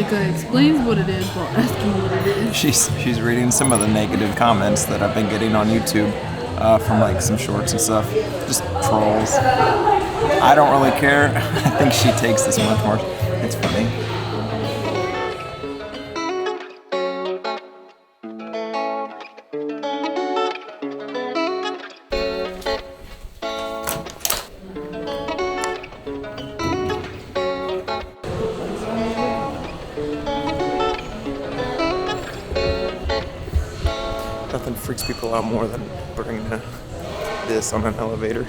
Jessica explains what it is while asking what it is. She's reading some of the negative comments that I've been getting on YouTube from like some shorts and stuff. Just trolls. I don't really care. I think she takes this much more. It's funny. Nothing freaks people out more than bringing this on an elevator.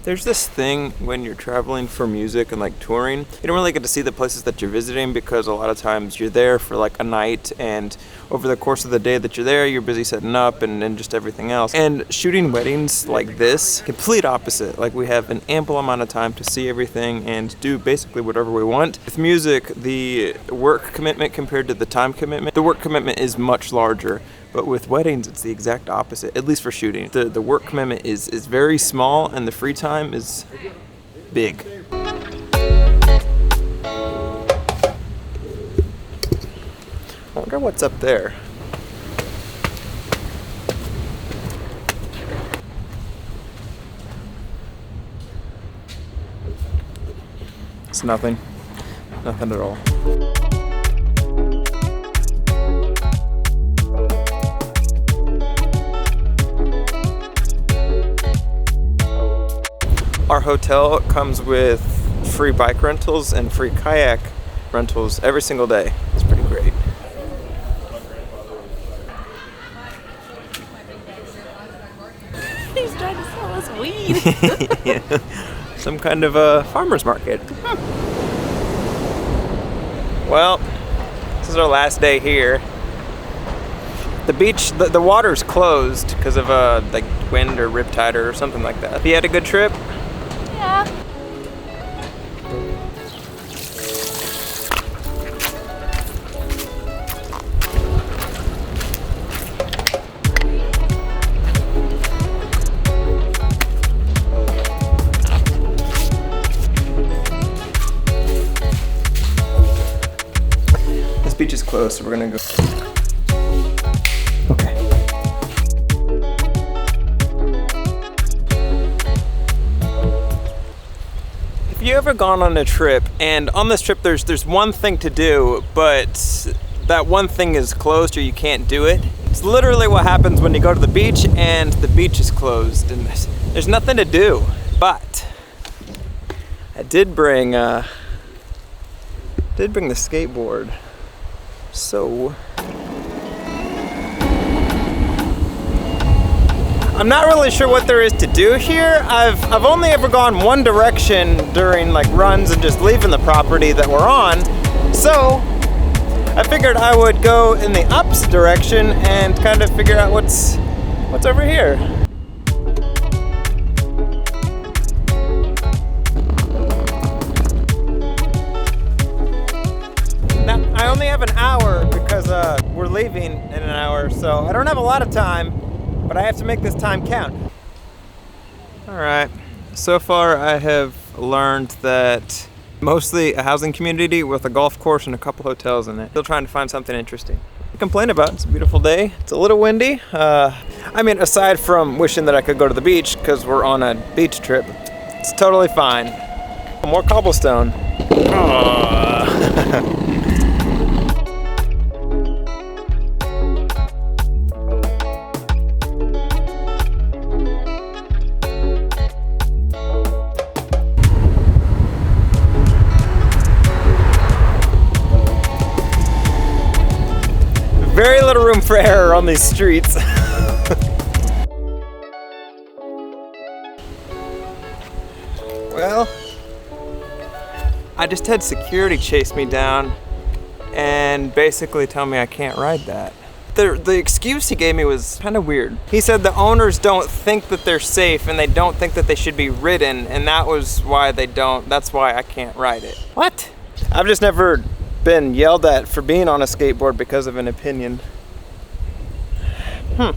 There's this thing when you're traveling for music and like touring, you don't really get to see the places that you're visiting because a lot of times you're there for like a night, and over the course of the day that you're there, you're busy setting up and just everything else. And shooting weddings like this, complete opposite. Like we have an ample amount of time to see everything and do basically whatever we want. With music, the work commitment compared to the time commitment, the work commitment is much larger. But with weddings, it's the exact opposite, at least for shooting. The work commitment is very small and the free time is big. I wonder what's up there. It's nothing. Nothing at all. Our hotel comes with free bike rentals and free kayak rentals every single day. It's pretty great. He's trying to sell us weed. Yeah. Some kind of a farmer's market. Well, this is our last day here. The beach, the water's closed because of like wind or riptide or something like that. Have you had a good trip? Yeah. This beach is closed, so we're gonna go. Okay. Have you ever gone on a trip, and on this trip there's one thing to do, but that one thing is closed or you can't do it? It's literally what happens when you go to the beach and the beach is closed and there's nothing to do. But I did bring the skateboard. So I'm not really sure what there is to do here. I've only ever gone one direction during like runs and just leaving the property that we're on. So I figured I would go in the ups direction and kind of figure out what's over here. Now, I only have an hour because we're leaving in an hour, so I don't have a lot of time. But I have to make this time count. Alright, so far I have learned that mostly a housing community with a golf course and a couple hotels in it. Still trying to find something interesting to complain about. It's a beautiful day. It's a little windy. I mean, aside from wishing that I could go to the beach because we're on a beach trip, it's totally fine. More cobblestone. Very little room for error on these streets. Well, I just had security chase me down and basically tell me I can't ride that. The excuse he gave me was kind of weird. He said the owners don't think that they're safe and they don't think that they should be ridden, and that was why that's why I can't ride it. What? I've just never been yelled at for being on a skateboard because of an opinion. So,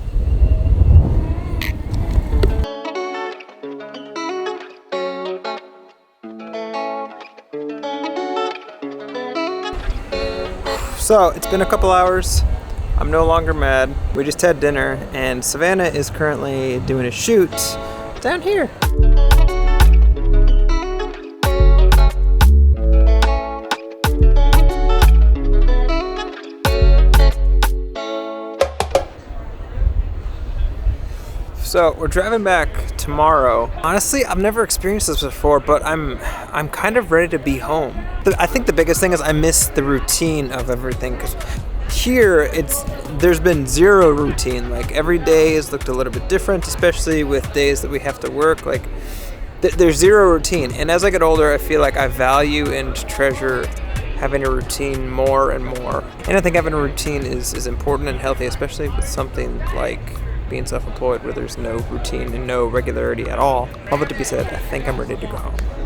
it's been a couple hours. I'm no longer mad. We just had dinner, and Savannah is currently doing a shoot down here. So we're driving back tomorrow. Honestly, I've never experienced this before, but I'm kind of ready to be home. I think the biggest thing is I miss the routine of everything, because here there's been zero routine. Like every day has looked a little bit different, especially with days that we have to work. Like there's zero routine, and as I get older, I feel like I value and treasure having a routine more and more. And I think having a routine is important and healthy, especially with something like being self-employed where there's no routine and no regularity at all. All that to be said, I think I'm ready to go home.